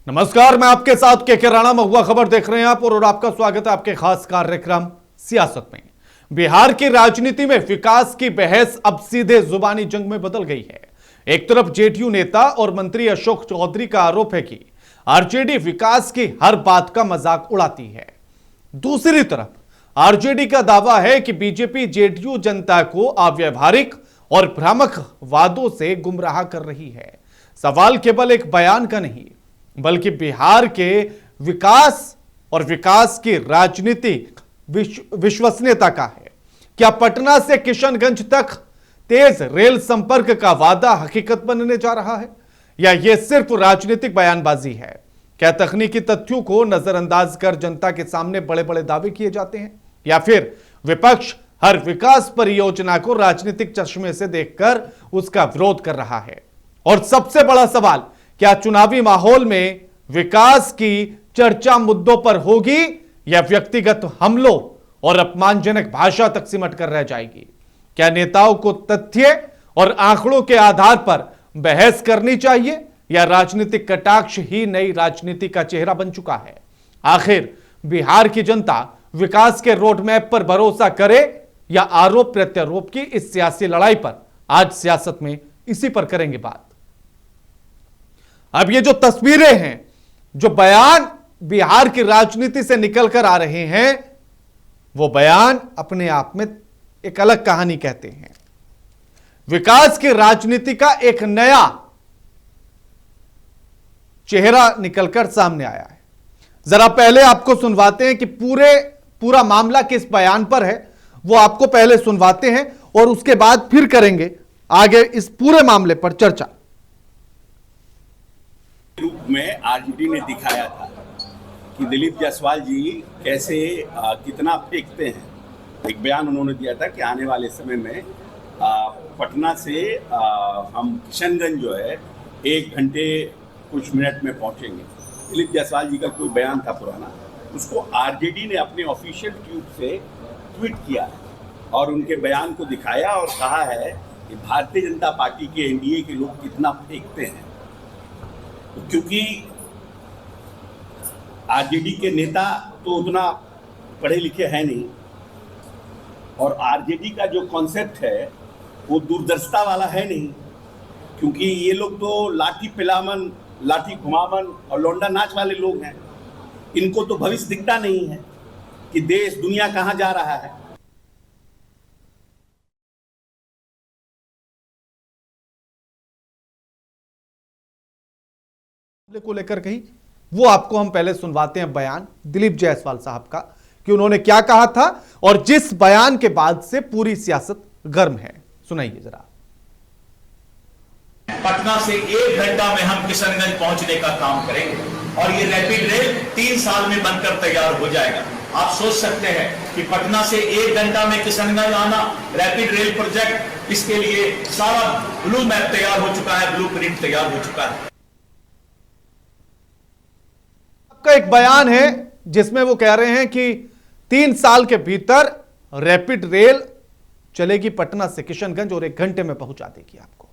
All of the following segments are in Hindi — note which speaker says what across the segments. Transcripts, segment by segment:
Speaker 1: नमस्कार, मैं आपके साथ के राणा। महुआ खबर देख रहे हैं आप और आपका स्वागत है आपके खास कार्यक्रम सियासत में। बिहार की राजनीति में विकास की बहस अब सीधे जुबानी जंग में बदल गई है। एक तरफ जेडीयू नेता और मंत्री अशोक चौधरी का आरोप है कि आरजेडी विकास की हर बात का मजाक उड़ाती है। दूसरी तरफ आरजेडी का दावा है कि बीजेपी जेडीयू जनता को अव्यावहारिक और भ्रामक वादों से गुमराह कर रही है। सवाल केवल एक बयान का नहीं बल्कि बिहार के विकास और विकास की राजनीतिक विश्वसनीयता का है। क्या पटना से किशनगंज तक तेज रेल संपर्क का वादा हकीकत बनने जा रहा है या यह सिर्फ राजनीतिक बयानबाजी है? क्या तकनीकी तथ्यों को नजरअंदाज कर जनता के सामने बड़े बड़े दावे किए जाते हैं या फिर विपक्ष हर विकास परियोजना को राजनीतिक चश्मे से देखकर उसका विरोध कर रहा है? और सबसे बड़ा सवाल, क्या चुनावी माहौल में विकास की चर्चा मुद्दों पर होगी या व्यक्तिगत हमलों और अपमानजनक भाषा तक सिमट कर रह जाएगी? क्या नेताओं को तथ्य और आंकड़ों के आधार पर बहस करनी चाहिए या राजनीतिक कटाक्ष ही नई राजनीति का चेहरा बन चुका है? आखिर बिहार की जनता विकास के रोडमैप पर भरोसा करे या आरोप प्रत्यारोप की इस सियासी लड़ाई पर? आज सियासत में इसी पर करेंगे बात। अब ये जो तस्वीरें हैं, जो बयान बिहार की राजनीति से निकलकर आ रहे हैं, वो बयान अपने आप में एक अलग कहानी कहते हैं। विकास की राजनीति का एक नया चेहरा निकलकर सामने आया है। जरा पहले आपको सुनवाते हैं कि पूरा मामला किस बयान पर है, वो आपको पहले सुनवाते हैं और उसके बाद फिर करेंगे आगे इस पूरे मामले पर चर्चा।
Speaker 2: रूप में आरजेडी ने दिखाया था कि दिलीप जायसवाल जी कैसे कितना फेंकते हैं। एक बयान उन्होंने दिया था कि आने वाले समय में पटना से हम किशनगंज जो है 1 घंटे कुछ मिनट में पहुंचेंगे। दिलीप जायसवाल जी का कोई बयान था पुराना, उसको आरजेडी ने अपने ऑफिशियल ट्वीट से ट्वीट किया और उनके बयान को दिखाया और कहा है कि भारतीय जनता पार्टी के एनडीए के लोग कितना फेंकते हैं। क्योंकि आरजेडी के नेता तो उतना पढ़े लिखे हैं नहीं और आरजेडी का जो कॉन्सेप्ट है वो दूरदर्शिता वाला है नहीं, क्योंकि ये लोग तो लाठी पिलामन, लाठी घुमावन और लौंडा नाच वाले लोग हैं। इनको तो भविष्य दिखता नहीं है कि देश दुनिया कहां जा रहा है।
Speaker 1: को लेकर कही वो आपको हम पहले सुनवाते हैं बयान दिलीप जायसवाल साहब का कि उन्होंने क्या कहा था और जिस बयान के बाद से पूरी सियासत गर्म है। सुनाइए जरा।
Speaker 3: पटना से 1 घंटा में हम किशनगंज पहुंचने का काम करेंगे और ये रैपिड रेल 3 साल में बनकर तैयार हो जाएगा। आप सोच सकते हैं कि पटना से 1 घंटा में किशनगंज आना, रैपिड रेल प्रोजेक्ट, इसके लिए सारा ब्लू मैप तैयार हो चुका है, ब्लू प्रिंट तैयार हो चुका है।
Speaker 1: का एक बयान है जिसमें वो कह रहे हैं कि 3 साल के भीतर रैपिड रेल चलेगी पटना से किशनगंज और 1 घंटे में पहुंचा देगी आपको।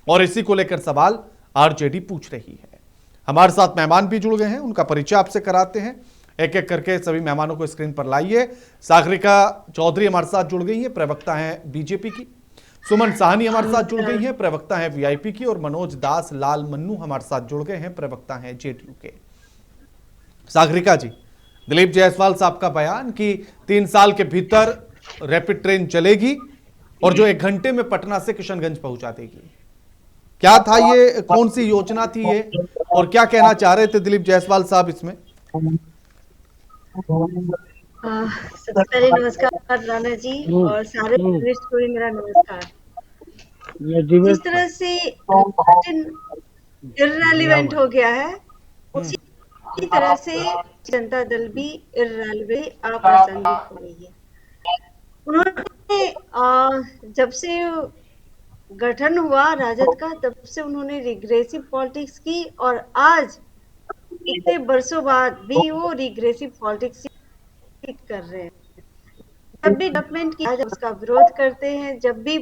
Speaker 1: और इसी को लेकर सवाल आरजेडी पूछ रही है। हमारे साथ मेहमान भी जुड़ गए हैं, उनका परिचय आपसे कराते हैं। एक एक करके सभी मेहमानों को स्क्रीन पर लाइए। सागरिका चौधरी हमारे साथ जुड़ गई है, प्रवक्ता है बीजेपी की। सुमन साहनी हमारे साथ जुड़ गई है, प्रवक्ता है वीआईपी की। और मनोज दास लाल मन्नू हमारे साथ जुड़ गए हैं, प्रवक्ता है जेडीयू के। सागरिका जी, दिलीप जायसवाल साहब का बयान कि 3 साल के भीतर रैपिड ट्रेन चलेगी और जो 1 घंटे में पटना से किशनगंज पहुंचा देगी, क्या था ये? कौन सी योजना थी ये और क्या कहना चाह रहे थे दिलीप जायसवाल साहब इसमें?
Speaker 4: सबसे पहले नमस्कार राणा जी और सारे जर्नलिस्ट को भी मेरा नमस्कार। जिस तरह से इररेलेवेंट हो गया है, उसी तरह से जनता दल भी इररेलेवेंट अप्रासंगिक हो रही है। उन्होंने जब से गठन हुआ राजद का, तब से उन्होंने रिग्रेसिव पॉलिटिक्स की और आज इतने वर्षों बाद भी वो रिग्रेसिव पॉलिटिक्स कर रहे हैं। जब भी डेवलपमेंट किया जाए उसका विरोध करते हैं, जब भी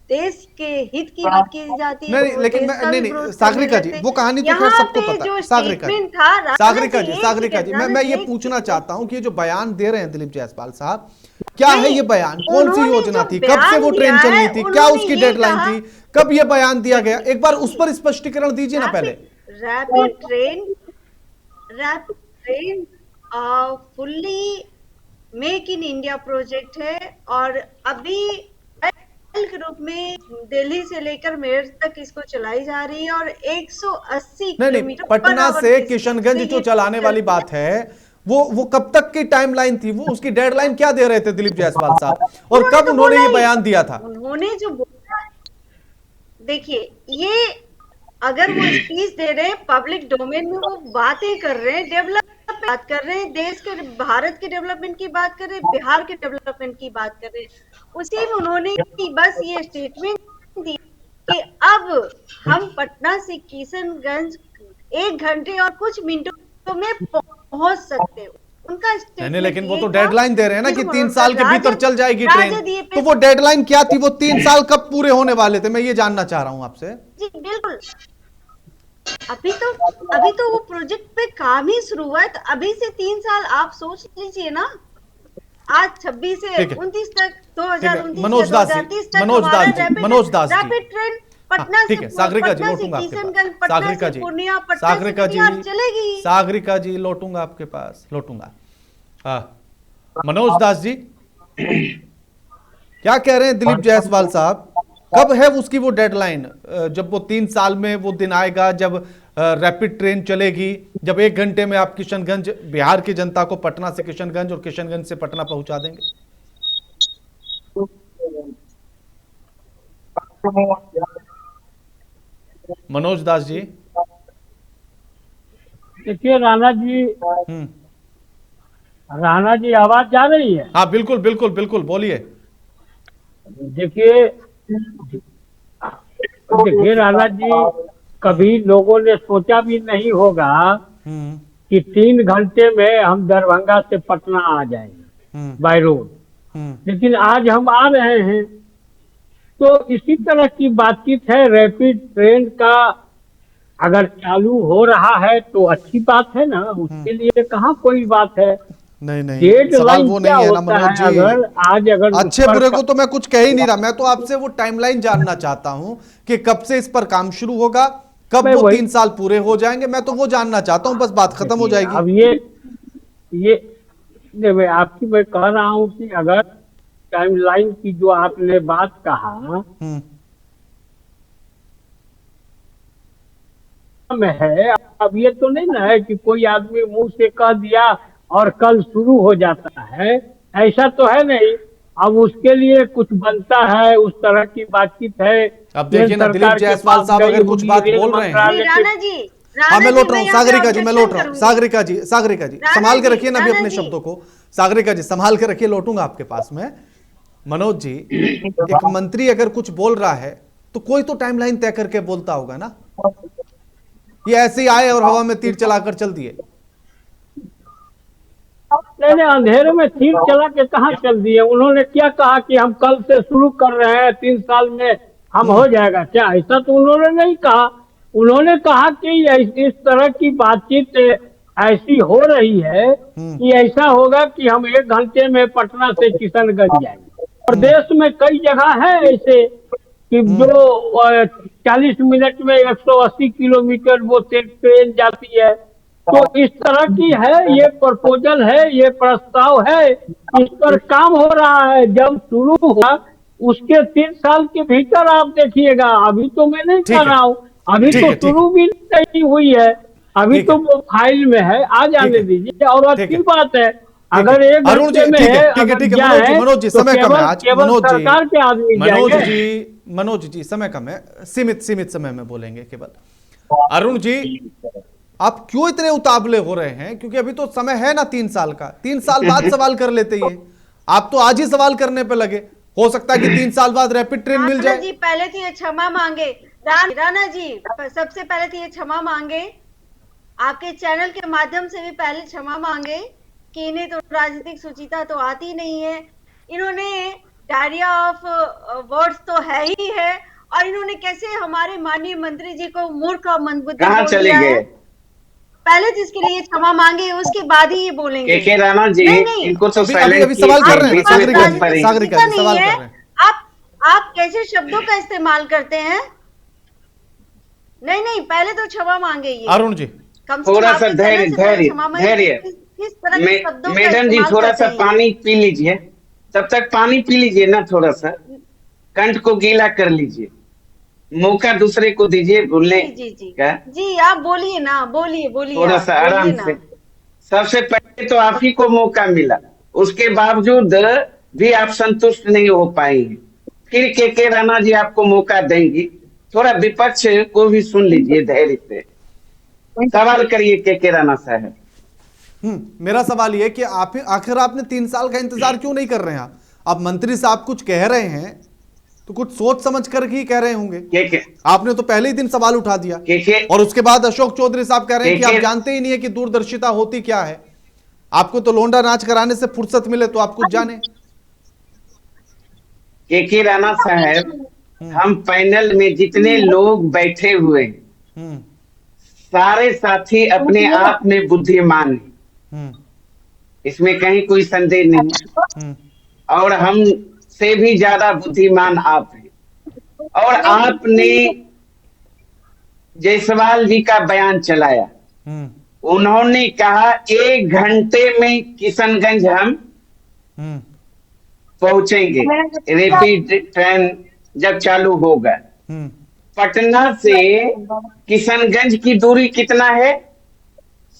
Speaker 4: देश के हित की बात की जाती है
Speaker 1: नहीं
Speaker 4: तो
Speaker 1: लेकिन
Speaker 4: देश
Speaker 1: मैं
Speaker 4: का
Speaker 1: नहीं
Speaker 4: भी
Speaker 1: नहीं
Speaker 4: विरोध
Speaker 1: सागरिका
Speaker 4: करने
Speaker 1: जी,
Speaker 4: लगते।
Speaker 1: वो कहानी तो खैर
Speaker 4: यहाँ
Speaker 1: सबको
Speaker 4: पे
Speaker 1: पता
Speaker 4: जो
Speaker 1: है। सागरिका
Speaker 4: स्टेटमेंट था
Speaker 1: सागरिका जी,
Speaker 4: एक
Speaker 1: सागरिका जी,
Speaker 4: सेकंड,
Speaker 1: मैं ये
Speaker 4: एक
Speaker 1: पूछना
Speaker 4: सेकंड।
Speaker 1: चाहता हूं कि ये जो बयान दे रहे हैं दिलीप जायसवाल साहब, क्या है
Speaker 4: नहीं,
Speaker 1: ये बयान? कौन सी
Speaker 4: उन्होंने
Speaker 1: योजना
Speaker 4: जो
Speaker 1: थी? कब से
Speaker 4: बयान
Speaker 1: वो
Speaker 4: दिया
Speaker 1: ट्रेन चल
Speaker 4: है
Speaker 1: रही थी? क्या
Speaker 4: उन्होंने
Speaker 1: उसकी
Speaker 4: ये
Speaker 1: डेडलाइन
Speaker 4: कहा,
Speaker 1: थी? कब ये बयान दिया गया?
Speaker 4: देखिए
Speaker 1: एक बार उस पर स्पष्टीकरण दीजिए ना पहले।
Speaker 4: Rapid train, rapid train fully make in India project है और अभी ट्रायल के रूप में दिल्ली से लेकर मेरठ तक इसको चलाई जा रही है और 180
Speaker 1: नहीं नहीं,
Speaker 4: किलोमीटर पर
Speaker 1: पटना
Speaker 4: आवर
Speaker 1: से
Speaker 4: की स्पीड
Speaker 1: किशनगंज
Speaker 4: से
Speaker 1: जो
Speaker 4: ये
Speaker 1: चलाने वाली
Speaker 4: चलती है।
Speaker 1: बात है, वो कब तक की टाइमलाइन थी? वो उसकी डेडलाइन क्या दे रहे थे दिलीप जायसवाल साहब, और
Speaker 4: उन्होंने
Speaker 1: कब
Speaker 4: तो
Speaker 1: उन्होंने
Speaker 4: बोला
Speaker 1: ये
Speaker 4: ही,
Speaker 1: बयान दिया था?
Speaker 4: उन्होंने जो बोला, देखिए ये अगर वो स्पीच दे रहे हैं पब्लिक डोमेन में, वो बातें कर रहे हैं, डेवलप बात कर रहे हैं, देश के भारत के डेवलपमेंट की बात कर रहे हैं, बिहार के डेवलपमेंट की बात कर रहे हैं, उसी में उन्होंने बस ये स्टेटमेंट दी कि अब हम पटना से किशनगंज 1 घंटे और कुछ मिनटों में पहुंच सकते हो। उनका
Speaker 1: नहीं
Speaker 4: स्टेटमेंट
Speaker 1: लेकिन वो
Speaker 4: ये
Speaker 1: तो
Speaker 4: था
Speaker 1: डेडलाइन दे रहे हैं ना कि 3 साल के भीतर
Speaker 4: राजद,
Speaker 1: चल जाएगी ट्रेन।
Speaker 4: राजद ये
Speaker 1: तो वो डेडलाइन क्या थी? वो 3 साल कब पूरे होने वाले थे? मैं ये जानना चाह रहा हूं आपसे।
Speaker 4: जी बिल्कुल, अभी तो वो प्रोजेक्ट पे काम ही शुरू हुआ है, तो अभी से 3 साल आप सोच लीजिए ना। आज 26 से
Speaker 1: ठीक है
Speaker 4: 29 तक,
Speaker 1: ठीक है
Speaker 4: 2029
Speaker 1: मनोज
Speaker 4: से
Speaker 1: दास जी,
Speaker 4: 2030 तक
Speaker 1: मनोज
Speaker 4: हमारा
Speaker 1: दास जी, मनोज दास जी,
Speaker 4: रैपिड ट्रेन
Speaker 1: हाँ
Speaker 4: पटना
Speaker 1: ठीक
Speaker 4: से
Speaker 1: है सागरिका जी,
Speaker 4: पटना से
Speaker 1: लौटूंगा आपके
Speaker 4: किशनगंज,
Speaker 1: पास।
Speaker 4: पटना
Speaker 1: सागरिका
Speaker 4: से
Speaker 1: जी,
Speaker 4: पूर्णिया, पटना से
Speaker 1: सागरिका जी,
Speaker 4: कटिहार चलेगी।
Speaker 1: सागरिका जी लौटूंगा आपके पास, लौटूंगा। हाँ मनोज दास जी, क्या कह रहे हैं दिलीप जायसवाल साहब? कब है उसकी वो डेडलाइन? जब वो 3 साल में वो दिन आएगा जब रैपिड ट्रेन चलेगी, जब 1 घंटे में आप किशनगंज, बिहार की जनता को पटना से किशनगंज और किशनगंज से पटना पहुंचा देंगे? मनोज दास जी।
Speaker 5: देखिए राणा जी,
Speaker 1: हम्म,
Speaker 5: राणा जी आवाज जा रही है?
Speaker 1: हाँ बिल्कुल बिल्कुल बिल्कुल, बोलिए।
Speaker 5: देखिए देखिए राणा जी, कभी लोगों ने सोचा भी नहीं होगा
Speaker 1: हम्म
Speaker 5: कि 3 घंटे में हम दरभंगा से पटना आ जाएंगे
Speaker 1: हम्म
Speaker 5: बाय रोड,
Speaker 1: हम्म
Speaker 5: लेकिन आज हम आ रहे हैं। तो इसी तरह की बातचीत है। रैपिड ट्रेन का अगर चालू हो रहा है तो अच्छी बात है ना, उसके लिए कहाँ कोई बात है।
Speaker 1: नहीं नहीं,
Speaker 5: डेड
Speaker 1: सवाल
Speaker 5: लाइन
Speaker 1: वो
Speaker 5: क्या
Speaker 1: नहीं है ना
Speaker 5: होता
Speaker 1: मनोज
Speaker 5: है?
Speaker 1: जी।
Speaker 5: अगर आज अगर उस
Speaker 1: अच्छे
Speaker 5: पर
Speaker 1: बुरे को तो मैं कुछ कह ही नहीं रहा, मैं तो आपसे वो टाइमलाइन जानना चाहता हूं कि कब से इस पर काम शुरू होगा, कब
Speaker 5: मैं
Speaker 1: वो
Speaker 5: वही-
Speaker 1: 3 साल पूरे हो जाएंगे, मैं तो वो जानना चाहता हूं, बस बात खत्म हो जाएगी।
Speaker 5: अब ये नहीं, मैं कह रहा हूँ कि अगर टाइमलाइन की जो आपने बात कहा
Speaker 1: हम्म
Speaker 5: में है, अब ये तो नहीं ना है कि कोई आदमी मुंह से कह दिया और कल शुरू हो जाता है, ऐसा तो है नहीं। अब उसके लिए कुछ बनता है, उस तरह की बातचीत है।
Speaker 1: अब देखिए ना, दिलीप जायसवाल साहब अगर कुछ बात बोल रहे हैं।
Speaker 4: नहीं राणा जी,
Speaker 1: हाँ मैं लौट रहा हूँ
Speaker 4: यहाँ पे
Speaker 1: सागरिका जी, मैं लौट रहा हूँ।
Speaker 4: objection
Speaker 1: सागरिका जी, सागरिका जी
Speaker 4: राणा
Speaker 1: संभाल के
Speaker 4: जी,
Speaker 1: रखिए ना अभी
Speaker 4: राणा
Speaker 1: अपने
Speaker 4: जी।
Speaker 1: शब्दों को। सागरिका जी संभाल के रखिए, लौटूंगा आपके पास में। मनोज जी, एक मंत्री अगर कुछ बोल रहा है तो कोई तो टाइमलाइन तय करके बोलता होगा ना, ये ऐसे ही आए और हवा में तीर चलाकर चल दिए?
Speaker 5: नहीं, अंधेरे में तीर चला के कहाँ चल दिए? उन्होंने क्या कहा कि हम कल से शुरू कर रहे हैं, 3 साल में हम हो जाएगा क्या? ऐसा तो उन्होंने नहीं कहा। उन्होंने कहा कि इस तरह की बातचीत ऐसी हो रही है कि ऐसा होगा कि हम 1 घंटे में पटना से किशनगंज जाएंगे। और देश में कई जगह है ऐसे कि जो 40 मिनट में 180 किलोमीटर वो ट्रेन जाती है। तो इस तरह की है, ये प्रपोजल है, ये प्रस्ताव है, इस पर काम हो रहा है। जब शुरू हुआ उसके 3 साल के भीतर आप देखिएगा। अभी तो मैं नहीं
Speaker 1: ठीक
Speaker 5: कह
Speaker 1: है,
Speaker 5: रहा हूँ, अभी
Speaker 1: ठीक
Speaker 5: तो
Speaker 1: है, ठीक
Speaker 5: शुरू भी नहीं हुई है, अभी
Speaker 1: ठीक
Speaker 5: तो
Speaker 1: है।
Speaker 5: वो फाइल में है, आ जाने
Speaker 1: है,
Speaker 5: दीजिए। और
Speaker 1: ठीक
Speaker 5: अच्छी
Speaker 1: है,
Speaker 5: बात है,
Speaker 1: ठीक
Speaker 5: अगर
Speaker 1: है।
Speaker 5: 1 घंटे में
Speaker 1: ठीक है,
Speaker 5: है,
Speaker 1: ठीक है,
Speaker 5: अगर
Speaker 1: ठीक है।
Speaker 5: क्या
Speaker 1: मनोज जी,
Speaker 5: है
Speaker 1: मनोज जी
Speaker 5: तो
Speaker 1: समय कम है आज।
Speaker 5: केवल
Speaker 1: मनोज जी,
Speaker 5: सरकार के आदमी
Speaker 1: मनोज
Speaker 5: जाएंगे।
Speaker 1: जी, मनोज जी समय कम है, सीमित समय में बोलेंगे केवल। अरुण जी, आप क्यों इतने उतावले हो रहे हैं? क्योंकि अभी तो समय है ना 3 साल का, 3 साल बाद सवाल कर लेते ये। आप तो आज ही सवाल करने पे लगे। हो सकता है कि 3 साल बाद रैपिड ट्रेन मिल
Speaker 4: राणा
Speaker 1: जाए।
Speaker 4: जी पहले तो ये क्षमा मांगे, राणा जी सबसे पहले तो ये क्षमा मांगे, आपके चैनल के माध्यम से भी पहले क्षमा मांगे कि इन्हें तो राजनीतिक सुचिता तो आती नहीं है। इन्होंने डायरिया ऑफ वर्ड्स तो है ही है। और इन्होंने कैसे हमारे माननीय मंत्री जी को मूर्ख और मंदबुद्धि
Speaker 6: कहाँ
Speaker 4: बोल
Speaker 6: चले
Speaker 4: दिया
Speaker 6: गए?
Speaker 4: है। पहले तो इसके लिए क्षमा मांगे, उसके बाद ही ये बोलेंगे।
Speaker 6: के राणा जी,
Speaker 4: नहीं,
Speaker 6: इनको तो
Speaker 1: अभी
Speaker 6: साइलेंट
Speaker 1: अभी सवाल कर रहे हैं
Speaker 6: बीच में
Speaker 1: सागरिका
Speaker 6: कूद
Speaker 1: जी,
Speaker 6: पड़े।
Speaker 1: सागरिका जी सवाल कर रहे हैं।
Speaker 4: आप कैसे शब्दों का इस्तेमाल करते हैं? नहीं, पहले तो क्षमा मांगे ये।
Speaker 1: अरुण जी
Speaker 4: कम से
Speaker 6: थोड़ा
Speaker 4: कम
Speaker 6: सा
Speaker 4: आपके कहने से पहले क्षमा मांगे।
Speaker 6: धैर्य।
Speaker 4: किस तरह के शब्दों का
Speaker 6: मैडम जी,
Speaker 4: इस्तेमाल
Speaker 6: थोड़ा
Speaker 4: करते
Speaker 6: सा
Speaker 4: हैं?
Speaker 6: पानी पी लीजिए, तब तक पानी पी लीजिए ना, थोड़ा सा कंठ को गीला कर लीजिए, मौका दूसरे को दीजिए बोलने
Speaker 4: जी
Speaker 6: का।
Speaker 4: जी, आप बोलिए ना, बोलिए
Speaker 6: थोड़ा
Speaker 4: आप
Speaker 6: सा
Speaker 4: बोलिए
Speaker 6: आराम
Speaker 4: ना।
Speaker 6: से। सबसे पहले तो आप ही को मौका मिला, उसके बावजूद भी आप संतुष्ट नहीं हो पाएंगे। फिर के राणा जी आपको मौका देंगी, थोड़ा विपक्ष को भी सुन लीजिए धैर्य से। सवाल करिए के राणा साहब।
Speaker 1: मेरा सवाल ये कि आप आखिर आपने 3 साल का इंतजार क्यों नहीं कर रहे हैं? आप मंत्री साहब कुछ कह रहे हैं तो कुछ सोच समझ कर ही कह रहे होंगे।
Speaker 6: के
Speaker 1: आपने तो पहले ही दिन सवाल उठा दिया
Speaker 6: के
Speaker 1: और उसके बाद अशोक चौधरी साहब कह रहे हैं कि आप
Speaker 6: के-
Speaker 1: जानते ही नहीं है कि दूरदर्शिता होती क्या है। आपको तो लोंडा नाच कराने से फुर्सत मिले तो आप कुछ जाने।
Speaker 6: के राणा साहब, हम पैनल में जितने लोग बैठे हुए हैं,
Speaker 1: हम्म
Speaker 6: सारे साथी अपने आप में बुद्धिमान हैं,
Speaker 1: हम्म
Speaker 6: इसमें कहीं कोई संदेह नहीं।
Speaker 1: हम्म
Speaker 6: और हम से भी ज्यादा बुद्धिमान आप हैं। और आपने जायसवाल जी का बयान चलाया,
Speaker 1: हम्म
Speaker 6: उन्होंने कहा 1 घंटे में किशनगंज हम
Speaker 1: हम्म
Speaker 6: पहुंचेंगे, रैपिड ट्रेन जब चालू होगा।
Speaker 1: हम्म
Speaker 6: पटना से किशनगंज की दूरी कितना है?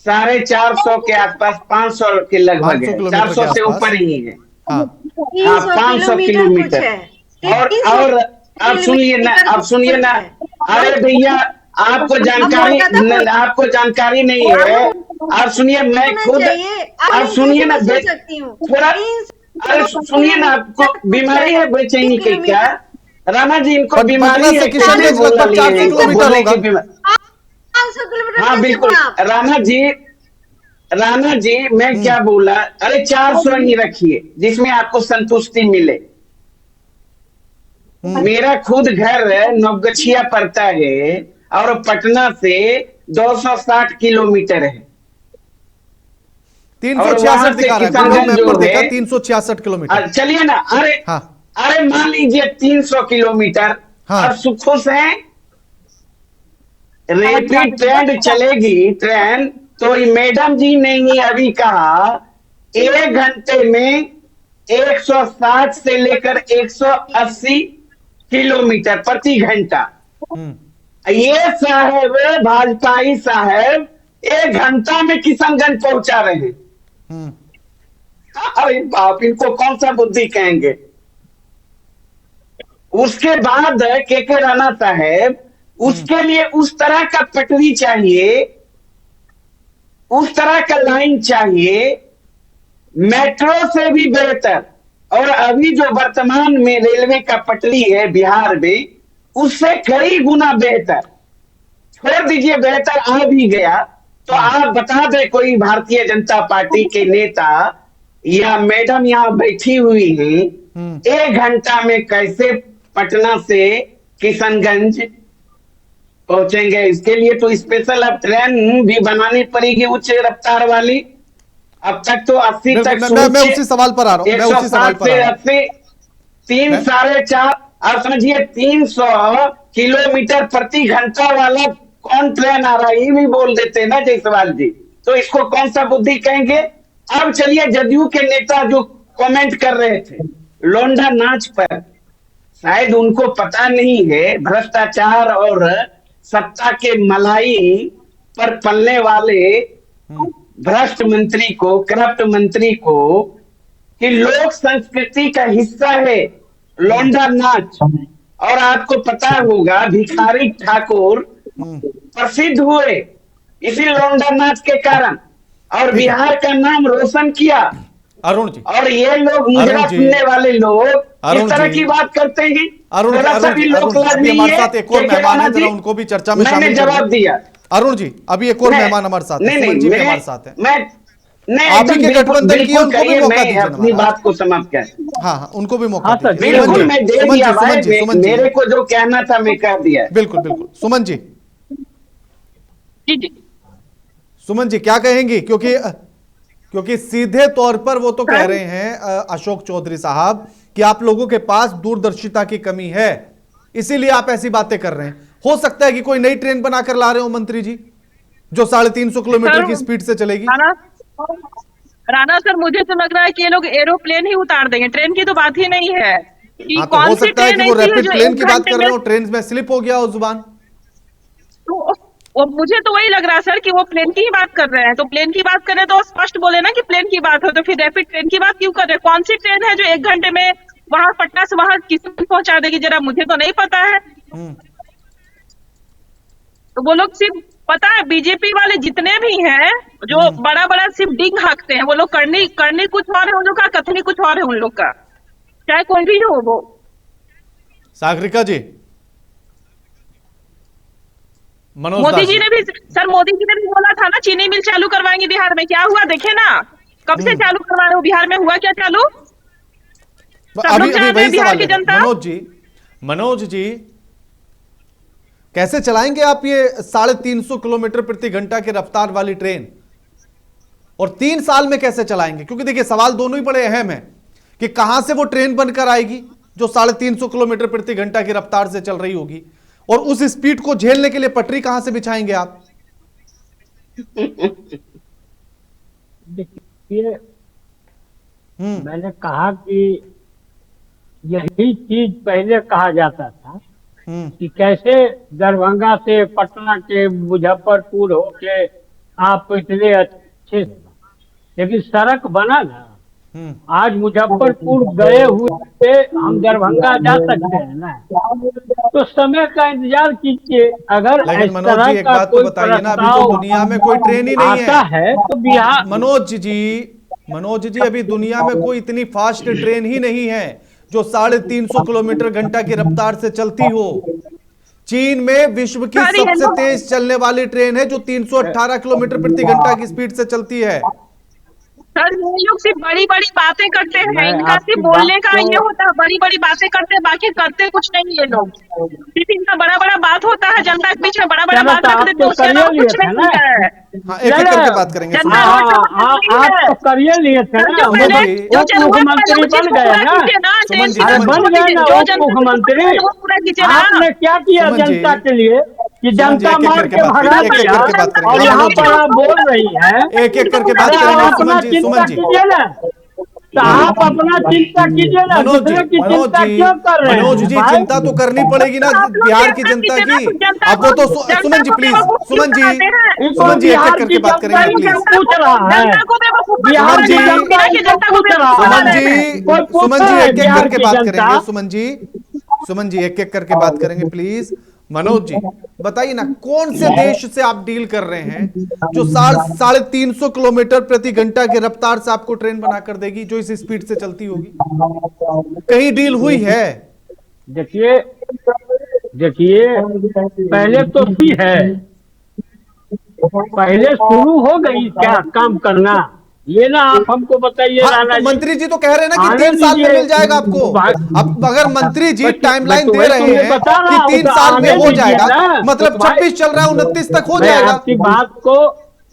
Speaker 6: 450 के आसपास, 500 के लगभग
Speaker 1: 500
Speaker 6: है,
Speaker 1: किलोमीटर
Speaker 6: 400
Speaker 1: के
Speaker 6: से
Speaker 1: आसपास।
Speaker 6: ऊपर ही है।
Speaker 1: हाँ
Speaker 4: 300
Speaker 6: 500
Speaker 4: कुछ
Speaker 6: किलोमीटर।
Speaker 4: है।
Speaker 6: और
Speaker 4: 300
Speaker 6: आप सुनिए ना,
Speaker 4: किलोमीटर
Speaker 6: आप सुनिए ना।
Speaker 4: कुछ है।
Speaker 6: अरे भैया, आपको जानकारी आपको जानकारी नहीं है। आप सुनिए, मैं
Speaker 4: होना
Speaker 6: खुद,
Speaker 4: चाहिए।
Speaker 6: आप सुनिए ना,
Speaker 4: मैं सुन सकती हूँ।
Speaker 6: थोड़ा, अरे सुनिए ना, आपको बीमारी है बेचैनी की क्या? राणा जी, इनको
Speaker 1: पटना
Speaker 6: बीमारी
Speaker 1: से
Speaker 6: है,
Speaker 1: किशनगंज
Speaker 6: किसने बोला
Speaker 1: लगभग
Speaker 6: लिए
Speaker 1: 400
Speaker 6: हैं? इनको
Speaker 1: किलोमीटर
Speaker 6: बोलने
Speaker 1: होगा।
Speaker 6: की बीमारी।
Speaker 4: 500 किलोमीटर
Speaker 6: हाँ
Speaker 4: कैसे
Speaker 6: बिल्कुल
Speaker 4: बोला आप?
Speaker 6: राणा जी, मैं क्या बोला? अरे 400 ही रखिए जिसमें आपको संतुष्टि मिले। मेरा खुद घर नवगछिया पड़ता है और पटना से 260 किलोमीटर है।
Speaker 1: 366 दिखा रहा है, गूगल
Speaker 6: किशनगंज
Speaker 1: मैप
Speaker 6: जो
Speaker 1: पर देखा
Speaker 6: है,
Speaker 1: 366 किलोमीटर।
Speaker 6: चलिए ना। अरे
Speaker 1: हाँ
Speaker 6: अरे मान लीजिए 300 किलोमीटर।
Speaker 1: हाँ।
Speaker 6: अब खुश हैं? रैपिड ट्रेन चलेगी ट्रेन, तो ये मैडम जी ने ही अभी कहा 1 घंटे में 160 से लेकर 180 किलोमीटर प्रति घंटा। ये साहब, भाजपाई साहब 1 घंटा में किशनगंज पहुंचा रहे हैं। अरे बाप, इनको कौन सा बुद्धि कहेंगे? उसके बाद के राणा साहब, उसके लिए उस तरह का पटरी चाहिए, उस तरह का लाइन चाहिए, मेट्रो से भी बेहतर। और अभी जो वर्तमान में रेलवे का पटरी है बिहार में, उससे कई गुना बेहतर। छोड़ दीजिए बेहतर आ भी गया तो आप बता दे कोई भारतीय जनता पार्टी के नेता या मैडम यहाँ बैठी हुई हैं, 1 घंटा में कैसे पटना से किशनगंज पहुंचेंगे? इसके लिए तो स्पेशल अब ट्रेन भी बनानी पड़ेगी, उच्च रफ्तार वाली। अब तक तो 80 तक
Speaker 1: मैं उसी सवाल पर आ रहा हूं, मैं उसी सवाल पर आ रहा हूं।
Speaker 6: 80, 3, 4.5, आप समझिए 300 किलोमीटर प्रति घंटा वाला कौन ट्रेन आ रहा है? ये भी बोल देते हैं ना जायसवाल जी, तो इसको कौन सा बुद्धि कहेंगे? अब चलिए जदयू के नेता जो कमेंट कर रहे थे लोंडा नाच पर, शायद उनको पता नहीं है भ्रष्टाचार और सत्ता के मलाई पर पलने वाले भ्रष्ट मंत्री को, करप्ट मंत्री को, कि लोक संस्कृति का हिस्सा है लोंडा नाच। और आपको पता होगा भिखारी ठाकुर प्रसिद्ध हुए इसी लोंडा नाच के कारण और बिहार का नाम रोशन किया।
Speaker 1: अरुण जी,
Speaker 6: और ये लोग मुजरा सुनने वाले लोग इस तरह की बात करते हैं।
Speaker 1: अरुण जी, हमारे साथ एक और मेहमान है, जरा उनको भी चर्चा में शामिल
Speaker 6: जवाब दिया।
Speaker 1: अरुण जी, अभी एक और मेहमान हमारे साथ है, सुमन जी भी हमारे साथ है।
Speaker 6: नहीं
Speaker 1: आप ही
Speaker 6: एकदम
Speaker 1: के गठबंधन की है,
Speaker 6: बिल्कुल
Speaker 1: उनको भी
Speaker 6: करिए,
Speaker 1: मौका
Speaker 6: मैं
Speaker 1: दीजिए ना
Speaker 6: अपनी
Speaker 1: महाराज।
Speaker 6: बात को समाप्त कर।
Speaker 1: हाँ हाँ, उनको भी मौका
Speaker 5: हाँ सर,
Speaker 1: दीजिए।
Speaker 5: बिल्कुल,
Speaker 6: बिल्कुल मैं दे दिया भाई,
Speaker 1: सुमन जी,
Speaker 6: मेरे को जो कहना था मैं कह दिया।
Speaker 1: बिल्कुल बिल्कुल। सुमन जी,
Speaker 7: जी जी
Speaker 1: सुमन जी क्या कहेंगी? क्योंकि सीधे तौर पर वो तो कह रहे हैं अशोक चौधरी साहब कि आप लोगों के पास दूरदर्शिता की कमी है, इसीलिए आप ऐसी बातें कर रहे हैं। हो सकता है कि कोई नई ट्रेन बनाकर ला रहे हो मंत्री जी, जो 350 किलोमीटर की स्पीड से चलेगी।
Speaker 7: राणा राणा सर, मुझे तो लग रहा है कि ये लोग एरोप्लेन ही उतार देंगे, ट्रेन की तो बात ही नहीं है कि
Speaker 1: हाँ, तो
Speaker 7: कौन
Speaker 1: हो
Speaker 7: सी
Speaker 1: सकता है
Speaker 7: ट्रेन
Speaker 1: कि वो
Speaker 7: ऐसी है
Speaker 1: रैपिड
Speaker 7: जो
Speaker 1: प्लेन
Speaker 7: 1
Speaker 1: की बात
Speaker 7: घंटे
Speaker 1: कर
Speaker 7: में।
Speaker 1: रहे हो, ट्रेन में स्लिप हो गया हो जुबान।
Speaker 7: तो मुझे तो वही लग रहा है सर कि वो प्लेन की ही बात कर रहे हैं। तो प्लेन की बात करें तो स्पष्ट बोले ना कि प्लेन की बात हो, तो फिर रैपिड ट्रेन की बात क्यों कर रहे हैं? कौन सी ट्रेन है जो 1 घंटे में वहां पटना से वहां किसी पहुंचा देगी? जरा मुझे तो नहीं पता है। तो वो लोग सिर्फ, पता है बीजेपी वाले जितने भी हैं जो बड़ा बड़ा सिर्फ डिंग हाँकते हैं, वो लोग करनी कुछ और है उन लोग का, कथनी कुछ और है उन लोग का, चाहे कोई भी हो वो।
Speaker 1: सागरिका जी, मनोज
Speaker 7: मोदी
Speaker 1: दास
Speaker 7: जी ने भी, सर मोदी जी ने भी बोला था ना चीनी मिल चालू करवाएंगे बिहार में, क्या हुआ देखे ना, कब से चालू करवा रहे हो बिहार में, हुआ क्या चालू? सब
Speaker 1: अभी
Speaker 7: लोग
Speaker 1: अभी
Speaker 7: जान रहे
Speaker 1: वही
Speaker 7: हैं बिहार
Speaker 1: सवाल
Speaker 7: की
Speaker 1: है
Speaker 7: जनता।
Speaker 1: मनोज जी कैसे चलाएंगे आप ये 350 किलोमीटर प्रति घंटा की रफ्तार वाली ट्रेन, और 3 साल में कैसे चलाएंगे? क्योंकि देखिए सवाल दोनों ही बड़े अहम हैं कि कहां से वो ट्रेन बनकर आएगी जो 350 किलोमीटर प्रति घंटा की रफ्तार से चल रही होगी, और उस स्पीड को झेलने के लिए पटरी कहां से बिछाएंगे आप?
Speaker 5: देखिए, मैंने कहा कि यही चीज पहले कहा जाता था कि कैसे दरभंगा से पटना के मुजफ्फरपुर होके आप इतने अच्छे, लेकिन सड़क बना ना, आज मुजफ्फरपुर गए हुए हम दरभंगा जा सकते हैं ना, तो समय का इंतजार कीजिए। अगर
Speaker 1: लेकिन
Speaker 5: इस
Speaker 1: मनोज
Speaker 5: तरह
Speaker 1: जी एक
Speaker 5: का
Speaker 1: बात तो
Speaker 5: कोई
Speaker 1: बताइए ना, अभी तो दुनिया में कोई ट्रेन ही नहीं
Speaker 5: आता
Speaker 1: है
Speaker 5: तो बिहार।
Speaker 1: मनोज जी अभी दुनिया में कोई इतनी फास्ट ट्रेन ही नहीं है जो 350 किलोमीटर घंटा की रफ्तार से चलती हो। चीन में विश्व की सबसे तेज चलने वाली ट्रेन है जो 318 किलोमीटर प्रति घंटा की स्पीड से चलती है।
Speaker 7: सर ये लोग सिर्फ बड़ी बड़ी बातें करते हैं,
Speaker 5: मैं
Speaker 7: इनका
Speaker 5: आपकी
Speaker 7: सिर्फ बोलने का
Speaker 5: बात को-
Speaker 7: ये होता है, बड़ी बड़ी बातें करते हैं, बाकी करते कुछ नहीं ये लोग। सिर्फ इनका बड़ा बड़ा बात होता है, जनता के बीच में बड़ा बड़ा
Speaker 5: चलो
Speaker 7: बात
Speaker 5: तो
Speaker 7: रख
Speaker 5: आप
Speaker 7: देते
Speaker 5: तो
Speaker 7: हैं, उसके
Speaker 5: करिए
Speaker 7: अलावा
Speaker 5: लिए
Speaker 7: कुछ
Speaker 5: थे
Speaker 7: नहीं
Speaker 5: ना।
Speaker 7: है।
Speaker 1: हाँ, एक एक करके बात करेंगे।
Speaker 7: जनता
Speaker 5: हाँ,
Speaker 7: रोड पर
Speaker 5: हाँ,
Speaker 7: नहीं
Speaker 5: आप
Speaker 7: है।
Speaker 5: तो करिए लिए थे
Speaker 7: सर
Speaker 5: ना,
Speaker 7: जो पहले
Speaker 1: जी,
Speaker 7: जो
Speaker 5: उप
Speaker 7: चल हुआ है,
Speaker 5: मुख्यमंत्री
Speaker 7: वो चीज
Speaker 5: बन
Speaker 7: को
Speaker 5: गए
Speaker 7: पूरा
Speaker 5: ना।
Speaker 7: कीजिए ना,
Speaker 1: सुमन
Speaker 7: ट्रेन
Speaker 1: जी,
Speaker 7: की
Speaker 5: अरे
Speaker 7: बात
Speaker 1: सुमन
Speaker 5: बन
Speaker 1: जी।
Speaker 7: छोड़
Speaker 5: गए
Speaker 7: दीजिए,
Speaker 5: ना
Speaker 7: जो
Speaker 5: उप
Speaker 7: जनता
Speaker 5: मुख्यमंत्री।
Speaker 7: वो पूरा कीजिए ना।
Speaker 5: आपने क्या किया
Speaker 1: सुमन जी,
Speaker 5: जनता के लिए कि
Speaker 1: सुमन जी,
Speaker 5: जनता
Speaker 1: एक एक
Speaker 5: मार
Speaker 1: करके
Speaker 5: के
Speaker 1: बात
Speaker 5: भगा
Speaker 1: करेंगे, एक एक
Speaker 5: दिया,
Speaker 1: करके बात करेंगे।
Speaker 5: और यहाँ
Speaker 1: मनोज जी,
Speaker 5: पर आप बोल रही हैं।
Speaker 1: एक एक करके बात
Speaker 5: अरे
Speaker 1: करेंगे।
Speaker 5: आप
Speaker 1: सुमन
Speaker 5: अपना
Speaker 1: जी,
Speaker 5: चिंता
Speaker 1: सुमन जी,
Speaker 5: कीजिए ना, तो आप अपना चिंता कीजिए ना,
Speaker 1: मनोज
Speaker 5: दूसरे की चिंता क्यों कर रहे
Speaker 1: मनोज
Speaker 5: हैं
Speaker 1: जी
Speaker 5: भाई?
Speaker 1: चिंता तो करनी पड़ेगी ना
Speaker 7: आप लोग
Speaker 1: बिहार की
Speaker 7: चिंता
Speaker 1: जनता
Speaker 7: कीजिए ना,
Speaker 1: की।
Speaker 7: तो जनता
Speaker 1: अब वो तो
Speaker 7: जनता
Speaker 1: सुमन जी
Speaker 7: को
Speaker 1: प्लीज,
Speaker 7: बेवकूफ क्यों
Speaker 1: सुमन जी,
Speaker 7: बनाते हैं?
Speaker 1: सुमन जी एक
Speaker 5: बिहार
Speaker 1: एक करके
Speaker 5: की
Speaker 1: बात
Speaker 5: जनता
Speaker 1: करेंगे
Speaker 5: ही
Speaker 1: प्लीज।
Speaker 5: पूछ रहा है,
Speaker 7: जनता को बेवकूफ
Speaker 5: बिहार
Speaker 1: सुमन
Speaker 5: की
Speaker 1: जी,
Speaker 5: जनता ही
Speaker 7: जनता को
Speaker 5: पूछ
Speaker 7: बेवकूफ
Speaker 5: रहा
Speaker 1: सुमन
Speaker 7: बना
Speaker 5: है।
Speaker 7: रहे हैं।
Speaker 1: जी,
Speaker 5: कोई
Speaker 1: सुमन
Speaker 5: पूछता
Speaker 1: जी
Speaker 5: है
Speaker 1: एक एक
Speaker 5: बिहार
Speaker 1: करके
Speaker 5: की
Speaker 1: बात
Speaker 5: जनता?
Speaker 1: करेंगे। सुमन जी एक एक करके बात करेंगे प्लीज। मनोज जी बताइए ना, कौन से देश से आप डील कर रहे हैं जो 350 किलोमीटर प्रति घंटा की रफ्तार से आपको ट्रेन बनाकर देगी, जो इस स्पीड से चलती होगी? कहीं डील हुई है?
Speaker 5: देखिए पहले तो ही है, पहले शुरू हो गई क्या काम करना, ये ना आप हमको बताइए
Speaker 1: हाँ,
Speaker 5: राणा
Speaker 1: तो
Speaker 5: जी।
Speaker 1: मंत्री जी तो कह रहे हैं ना कि
Speaker 5: आने
Speaker 1: 3 साल में
Speaker 5: दीजिए।
Speaker 1: मिल जाएगा आपको। अब अगर मंत्री जी टाइमलाइन दे
Speaker 5: वही
Speaker 1: रहे
Speaker 5: तो मैं
Speaker 1: हैं
Speaker 5: बता
Speaker 1: कि
Speaker 5: रहा हूँ,
Speaker 1: 3
Speaker 5: तो
Speaker 1: साल में
Speaker 5: आने
Speaker 1: हो
Speaker 5: दीजिए
Speaker 1: जाएगा,
Speaker 5: ना।
Speaker 1: मतलब
Speaker 5: तो भाई,
Speaker 1: 26 चल रहा है, 29 तक हो
Speaker 5: मैं
Speaker 1: जाएगा।
Speaker 5: आपकी बात को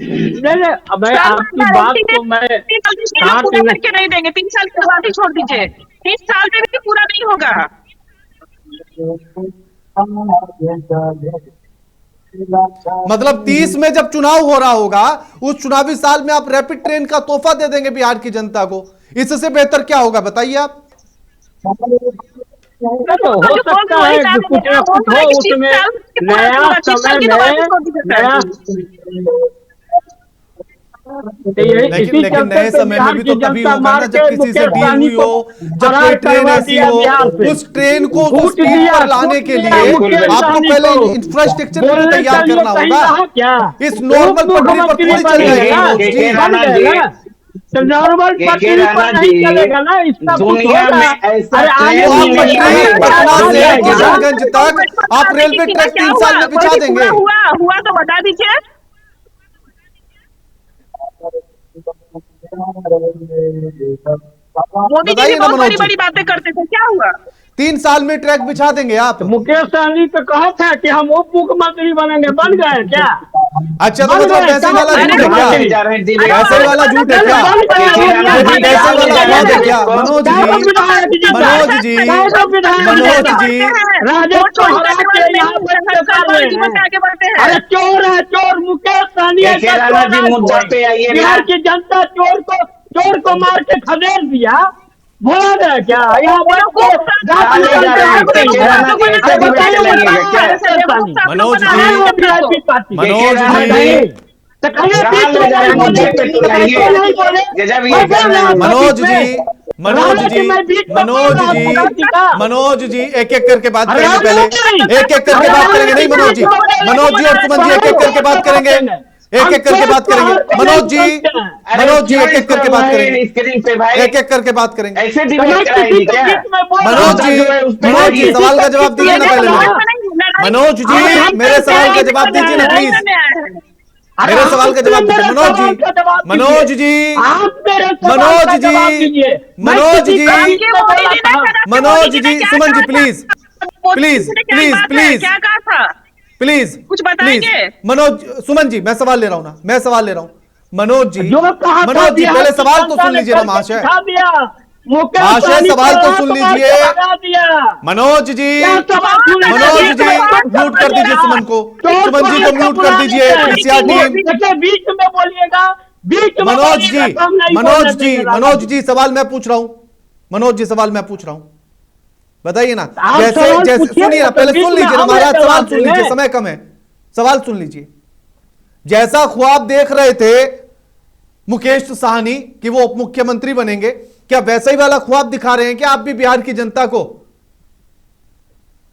Speaker 5: नहीं, मैं आपकी बात को मैं काट
Speaker 7: पूरा
Speaker 5: नहीं।
Speaker 7: करके नहीं देंगे, 3 साल के बाद ही छोड़ दीजिए, 3 साल में भी पूरा नहीं होगा।
Speaker 1: मतलब 30 में जब चुनाव हो रहा होगा, उस चुनावी साल में आप रैपिड ट्रेन का तोहफा दे देंगे बिहार की जनता को। इससे बेहतर क्या होगा बताइए आप?
Speaker 5: तो हो सकता है कि कुछ न कुछ हो उसमें, नया समय में नया।
Speaker 1: लेकिन नए समय में भी तो तभी होगा ना जब किसी से डील हुई हो, जब कोई ट्रेन ऐसी हो, उस ट्रेन को उस स्पीड पर लाने के लिए आपको पहले इंफ्रास्ट्रक्चर को तैयार करना होगा। इस नॉर्मल पटरी पर थोड़ी चल जाएगी।
Speaker 5: तो नॉर्मल पटरी पर नहीं चलेगा ना, इसका
Speaker 6: दुनिया में ऐसा ट्रेन ही नहीं है।
Speaker 1: पटना से किशनगंज तक आप रेलवे ट्रैक 3 साल में बिछा देंगे।
Speaker 7: हुआ तो बता दीजिए। मोदी जी
Speaker 1: बताइए
Speaker 7: भी
Speaker 1: ना
Speaker 7: बहुत
Speaker 1: मनोज
Speaker 7: बड़ी
Speaker 1: जी।
Speaker 7: बड़ी बातें करते थे, क्या हुआ?
Speaker 1: 3 साल में ट्रैक बिछा देंगे आप।
Speaker 5: मुकेश सहनी तो कहा था कि हम उप मुख्यमंत्री बनेंगे, बन गए क्या?
Speaker 1: अच्छा, तो
Speaker 5: बन
Speaker 1: मतलब
Speaker 5: गए,
Speaker 1: वैसे ही
Speaker 5: कहाँ
Speaker 1: वाला
Speaker 5: बन
Speaker 1: झूठ है
Speaker 5: गए?
Speaker 1: क्या?
Speaker 6: ले जा रहे हैं दिल्ली
Speaker 7: अरे
Speaker 1: वैसे ही
Speaker 6: को।
Speaker 1: वाला झूठ है क्या?
Speaker 5: बन गए,
Speaker 6: के
Speaker 5: हो
Speaker 6: राणा
Speaker 5: गया,
Speaker 6: जी
Speaker 1: वो भी
Speaker 5: बन
Speaker 1: वैसे
Speaker 5: गया,
Speaker 1: वाला
Speaker 5: बन
Speaker 1: अफवाह है
Speaker 5: गया।
Speaker 1: क्या? मनोज जी,
Speaker 5: चारों विधायक जीता।
Speaker 1: मनोज जी,
Speaker 5: चारों विधायक
Speaker 1: मनोज
Speaker 5: जीता।
Speaker 1: जी,
Speaker 5: राजद को हरा के यहाँ बच्चे कर रहे
Speaker 7: जीवन से
Speaker 5: हैं।
Speaker 7: आगे बढ़ते हैं।
Speaker 5: अरे चोर है चोर, मुकेश सहनी
Speaker 6: के
Speaker 5: ऐसा
Speaker 6: राणा
Speaker 5: चोर
Speaker 6: जी
Speaker 5: आज
Speaker 6: मुद्दा
Speaker 5: कोई।
Speaker 6: पे आइए ना।
Speaker 5: बिहार की जनता चोर को मार के खदेड़ दिया, भुला गया क्या? यहाँ बैठ के रात
Speaker 6: कहाँ ले
Speaker 5: निकल
Speaker 6: जा
Speaker 5: के
Speaker 6: रहे हैं?
Speaker 5: हंसते
Speaker 6: के
Speaker 5: हैं।
Speaker 6: राणा जी ऐसे
Speaker 5: अरे
Speaker 6: डिबेट
Speaker 5: बताइए
Speaker 6: चलेंगे क्या?
Speaker 1: मनोज जी,
Speaker 5: कहाँ है वीआईपी पार्टी?
Speaker 1: मनोज
Speaker 6: के राणा
Speaker 1: जी,
Speaker 5: बताइए। तो कहिए
Speaker 6: कहाँ
Speaker 5: बीच
Speaker 6: ले
Speaker 5: में
Speaker 6: जा रहे
Speaker 5: नहीं
Speaker 6: हैं?
Speaker 5: बोले,
Speaker 6: मुद्दे पे तो लाइए।
Speaker 5: कैसे नहीं बोले?
Speaker 6: गजब ये
Speaker 5: मैं
Speaker 6: कर
Speaker 5: बोल
Speaker 6: रहे
Speaker 5: रहा
Speaker 6: हैं।
Speaker 5: था
Speaker 1: मनोज
Speaker 5: बीच
Speaker 1: जी,
Speaker 5: में।
Speaker 1: मनोज
Speaker 5: राणा
Speaker 1: जी,
Speaker 5: मैं बीच में बोल
Speaker 1: मनोज
Speaker 5: रहा
Speaker 1: जी,
Speaker 5: था, सीता।
Speaker 1: मनोज जी, एक एक करके बात करेंगे
Speaker 5: राणा
Speaker 1: पहले।
Speaker 5: जी,
Speaker 1: एक एक करके बात करेंगे। नहीं मनोज जी, मनोज जी और सुमन जी एक एक करके बात करेंगे। एक एक करके बात करेंगे। मनोज जी,
Speaker 6: अरे
Speaker 1: मनोज जी
Speaker 6: क्यों
Speaker 1: एक एक करके बात करेंगे।
Speaker 6: स्क्रीन पे भाई?
Speaker 1: एक एक करके बात करेंगे।
Speaker 6: ऐसे डिबेट कराएंगे क्या?
Speaker 1: मनोज जी,
Speaker 6: जो है उस पे
Speaker 1: मनोज जी
Speaker 6: लाइए।
Speaker 1: सवाल का जवाब दीजिए ना पहले मेरे। मनोज जी, मेरे सवाल का जवाब दीजिए ना प्लीज। मेरे सवाल का जवाब दीजिए Manoj ji. Manoj ji, Manoj ji, Manoj ji, Manoj ji, Suman ji please, please, please, please,
Speaker 7: क्या कहा था?
Speaker 1: प्लीज,
Speaker 7: कुछ
Speaker 1: प्लीज।
Speaker 7: बताएंगे?
Speaker 1: मनोज, सुमन जी, मैं सवाल ले रहा हूं ना, मैं सवाल ले रहा हूं। मनोज जी,
Speaker 5: जो कहा था
Speaker 1: मनोज जी
Speaker 5: बिहार
Speaker 1: पहले
Speaker 5: की
Speaker 1: सवाल तो
Speaker 5: जनता
Speaker 1: सुन
Speaker 5: ने
Speaker 1: लीजिए ना
Speaker 5: करके
Speaker 1: महाशय।
Speaker 5: दिखा दिया। मुकेश
Speaker 1: महाशय
Speaker 5: सहनी
Speaker 1: सवाल
Speaker 5: को
Speaker 1: तो
Speaker 5: रात
Speaker 1: सुन
Speaker 5: मार के
Speaker 1: लीजिए।
Speaker 5: भगा दिया।
Speaker 1: मनोज जी,
Speaker 5: क्या सवाल सुने?
Speaker 1: मनोज
Speaker 5: बीच
Speaker 1: जी,
Speaker 5: में कौन सा
Speaker 1: म्यूट कर दीजिए
Speaker 5: बोलेगा?
Speaker 1: सुमन को।
Speaker 5: चोर
Speaker 1: सुमन जी को
Speaker 5: हल्का
Speaker 1: म्यूट कर
Speaker 5: बुला
Speaker 1: दीजिए।
Speaker 5: लेते हैं।
Speaker 1: पीसीआर टीम,
Speaker 5: देखिए बीच में बोलिएगा, बीच में
Speaker 1: मनोज
Speaker 5: बोलिएगा
Speaker 1: जी,
Speaker 5: तो हम नहीं
Speaker 1: मनोज
Speaker 5: बोलने
Speaker 1: जी,
Speaker 5: देंगे राणा
Speaker 1: मनोज जी सवाल मैं पूछ रहा हूं। मनोज जी सवाल मैं पूछ रहा हूं, बताइए ना।
Speaker 5: आप
Speaker 1: जैसे
Speaker 5: सवाल
Speaker 1: जैसे
Speaker 5: पूछिए
Speaker 1: सुनिए ना,
Speaker 5: तो
Speaker 1: पहले
Speaker 5: बीच
Speaker 1: सुन
Speaker 5: में
Speaker 1: लीजिए ना
Speaker 5: हम
Speaker 1: महाराज,
Speaker 5: जवाब
Speaker 1: सवाल सुन लीजिए,
Speaker 5: देंगे।
Speaker 1: समय कम है। सवाल सुन लीजिए। जैसा ख्वाब देख रहे थे मुकेश सहनी कि वो उप मुख्यमंत्री बनेंगे, क्या वैसा ही वाला ख्वाब दिखा रहे हैं क्या आप भी बिहार की जनता को?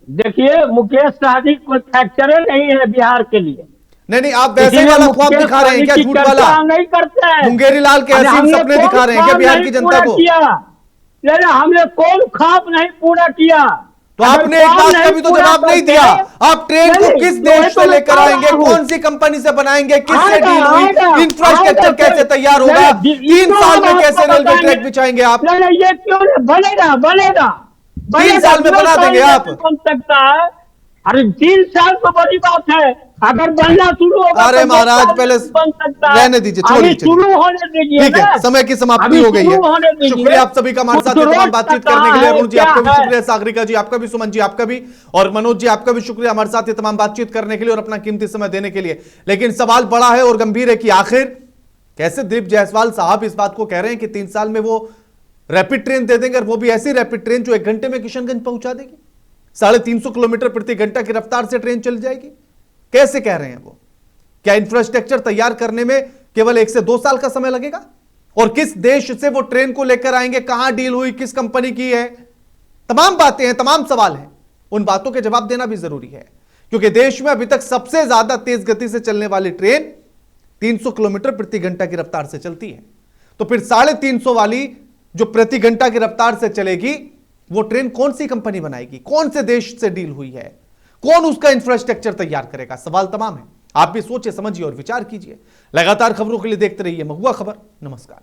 Speaker 5: देखिए मुकेश सहनी कोई फैक्चर नहीं है बिहार के लिए।
Speaker 1: नहीं नहीं, आप वैसे ही
Speaker 5: इसलिए
Speaker 1: वाला ख्वाब
Speaker 5: मुकेश
Speaker 1: दिखा रहे हैं क्या?
Speaker 5: सहनी की
Speaker 1: झूठ वाला
Speaker 5: चर्चा हम नहीं करते हैं।
Speaker 1: मुंगेरी लाल के
Speaker 5: अरे
Speaker 1: हसीन
Speaker 5: हमने
Speaker 1: सपने
Speaker 5: कौन
Speaker 1: दिखा रहे हैं क्या
Speaker 5: ख्वाब
Speaker 1: बिहार
Speaker 5: नहीं
Speaker 1: की जनता
Speaker 5: पूरा
Speaker 1: को?
Speaker 5: किया? नहीं, हमने कौन ख्वाब नहीं पूरा किया?
Speaker 1: तो
Speaker 5: अगर
Speaker 1: आपने एक
Speaker 5: ख्वाब
Speaker 1: बात
Speaker 5: नहीं
Speaker 1: का भी तो
Speaker 5: पूरा
Speaker 1: जवाब नहीं
Speaker 5: करते
Speaker 1: दिया।
Speaker 5: हैं,
Speaker 1: आप ट्रेन को
Speaker 5: नहीं,
Speaker 1: किस
Speaker 5: नहीं,
Speaker 1: देश
Speaker 5: तो
Speaker 1: से
Speaker 5: मैं
Speaker 1: लेकर
Speaker 5: कह
Speaker 1: आएंगे?
Speaker 5: रहा हूं।
Speaker 1: कौन सी कंपनी से बनाएंगे? किससे
Speaker 5: आएगा,
Speaker 1: डील हुई?
Speaker 5: आएगा,
Speaker 1: इंफ्रास्ट्रक्चर
Speaker 5: आएगा,
Speaker 1: कैसे तैयार होगा?
Speaker 5: नहीं,
Speaker 1: 3 साल में
Speaker 5: आपको
Speaker 1: कैसे रेलवे
Speaker 5: बताएंगे।
Speaker 1: ट्रैक बिछाएंगे आप?
Speaker 5: नहीं नहीं, ये क्यों नहीं? बनेगा बनेगा
Speaker 1: 3 साल में बना देंगे आप?
Speaker 5: बन सकता है। अरे 3 साल तो बड़ी बात है, अगर बनना शुरू होगा
Speaker 1: अरे
Speaker 5: तो 2
Speaker 1: महाराज,
Speaker 5: साल
Speaker 1: पहले
Speaker 5: में बन सकता है।
Speaker 1: रहने दीजिए, छोड़िए,
Speaker 5: अभी
Speaker 1: चलिए।
Speaker 5: शुरू होने दीजिए
Speaker 1: ठीक है,
Speaker 5: ना।
Speaker 1: समय की समाप्ति
Speaker 5: अभी
Speaker 1: हो गई
Speaker 5: शुरू होने
Speaker 1: है।
Speaker 5: दीजिए।
Speaker 1: शुक्रिया आप सभी का हमारे साथ
Speaker 5: कुछ
Speaker 1: तमाम
Speaker 5: रोज
Speaker 1: बातचीत
Speaker 5: का
Speaker 1: करने के लिए।
Speaker 5: है,
Speaker 1: अरुण जी
Speaker 5: क्या
Speaker 1: आपका भी
Speaker 5: है?
Speaker 1: शुक्रिया, सागरिका जी आपका भी, सुमन जी आपका भी, और मनोज जी आपका भी शुक्रिया हमारे साथ ये तमाम बातचीत करने के लिए और अपना कीमती समय देने के लिए। लेकिन सवाल बड़ा है और गंभीर है कि आखिर कैसे दिलीप जायसवाल साहब इस बात को कह रहे हैं कि 3 साल में वो रैपिड ट्रेन दे देंगे, और वो भी ऐसी रैपिड ट्रेन जो 1 घंटे में किशनगंज पहुंचा देगी। 350 किलोमीटर प्रति घंटा की रफ्तार से ट्रेन चल जाएगी। कैसे कह रहे हैं वो? क्या इंफ्रास्ट्रक्चर तैयार करने में केवल 1 से 2 साल का समय लगेगा? और किस देश से वो ट्रेन को लेकर आएंगे? कहां डील हुई? किस कंपनी की है? तमाम बातें हैं, तमाम सवाल हैं। उन बातों के जवाब देना भी जरूरी है, क्योंकि देश में अभी तक सबसे ज्यादा तेज गति से चलने वाली ट्रेन 300 किलोमीटर प्रति घंटा की रफ्तार से चलती है। तो फिर 350 वाली जो प्रति घंटा की रफ्तार से चलेगी, वो ट्रेन कौन सी कंपनी बनाएगी? कौन से देश से डील हुई है? कौन उसका इंफ्रास्ट्रक्चर तैयार करेगा? सवाल तमाम है। आप भी सोचिए, समझिए और विचार कीजिए। लगातार खबरों के लिए देखते रहिए महुआ खबर। नमस्कार।